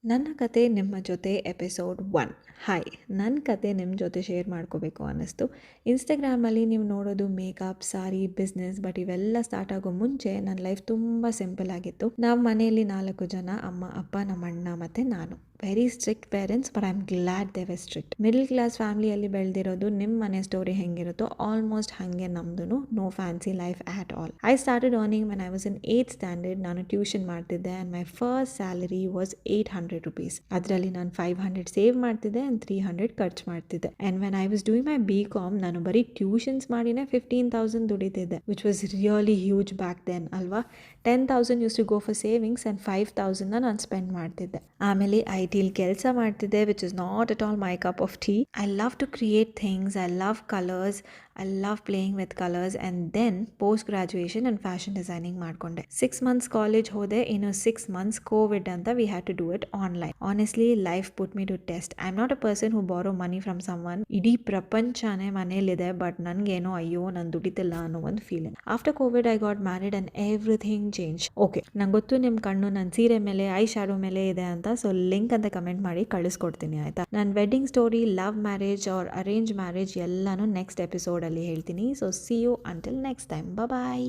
ನನ್ನ ಕತೆ ನಿಮ್ಮ ಜೊತೆ ಎಪಿಸೋಡ್ 1. ಹಾಯ್, ನನ್ನ ಕತೆ ನಿಮ್ಮ ಜೊತೆ ಶೇರ್ ಮಾಡ್ಕೋಬೇಕು ಅನ್ನಿಸ್ತು. ಇನ್ಸ್ಟಾಗ್ರಾಮಲ್ಲಿ ನೀವು ನೋಡೋದು ಮೇಕಪ್, ಸಾರಿ, ಬಿಸ್ನೆಸ್, ಬಟ್ ಇವೆಲ್ಲ ಸ್ಟಾರ್ಟ್ ಆಗೋ ಮುಂಚೆ ನನ್ನ ಲೈಫ್ ತುಂಬ ಸಿಂಪಲ್ ಆಗಿತ್ತು. ನಾವು ಮನೆಯಲ್ಲಿ 4 ಜನ, ಅಮ್ಮ, ಅಪ್ಪ, ನಮ್ಮ ಅಣ್ಣ ಮತ್ತು ನಾನು. Very strict parents, but I am glad they were strict. Middle class ಫ್ಯಾಮಿಲಿಯಲ್ಲಿ ಬೆಳೆದಿರೋದು. ನಿಮ್ಮ ಮನೆ ಸ್ಟೋರಿ ಹೆಂಗಿರುತ್ತೋ ಆಲ್ಮೋಸ್ಟ್ ಹಾಗೆ ನಮ್ದು. No fancy life at all. I started earning when I was in 8th standard. ನಾನು ಟ್ಯೂಷನ್ ಮಾಡ್ತಿದ್ದೆ and my first salary was 800 rupees. ಅದರಲ್ಲಿ ನಾನು 500 ಸೇವ್ ಮಾಡ್ತಿದ್ದೆ ಆ್ಯಂಡ್ 300 ಖರ್ಚು ಮಾಡ್ತಿದ್ದೆ. And when I was doing my BCom, ನಾನು ಬರೀ ಟ್ಯೂಷನ್ಸ್ ಮಾಡಿನೇ 15,000 ದುಡಿತಿದ್ದೆ, which was really huge back then ಅಲ್ವಾ. 10,000 use to go for savings and 5,000 ನಾನು ಸ್ಪೆಂಡ್ ಮಾಡ್ತಿದ್ದೆ. ಆಮೇಲೆ IT ಕೆಲಸ ಮಾಡ್ತಿದ್ದೆ, which is not at all my cup of tea. I love to create things, I love colours, I love playing with colours. And then post graduation and fashion designing ಮಾಡಿಕೊಂಡೆ. 6 months college ಹೋದೆ, ಇನ್ನು 6 months Covid ಅಂತ we had to do it online. Honestly life put me to test. I am not a person who borrow money from someone. ಇಡೀ ಪ್ರಪಂಚನೇ ಮನೇಲಿದೆ, but ನನಗೇನೋ ಅಯ್ಯೋ ನಾನು ದುಡಿತಿಲ್ಲ ಅನ್ನೋ ಒಂದು feeling. After Covid I got married and everything change. Okay, ನಂಗೆ ಗೊತ್ತು ನಿಮ್ಮ ಕಣ್ಣು ನನ್ನ ಸೀರೆ ಮೇಲೆ, ಐ ಶ್ಯಾಡೋ ಮೇಲೆ ಇದೆ ಅಂತ. ಸೊ ಲಿಂಕ್ ಅಂತ ಕಮೆಂಟ್ ಮಾಡಿ ಕಳಿಸ್ಕೊಡ್ತೀನಿ, ಆಯಿತಾ. ನನ್ನ wedding story, love marriage or arrange marriage ಎಲ್ಲನೂ ನೆಕ್ಸ್ಟ್ ಎಪಿಸೋಡಲ್ಲಿ ಹೇಳ್ತೀನಿ. So see you until next time. Bye.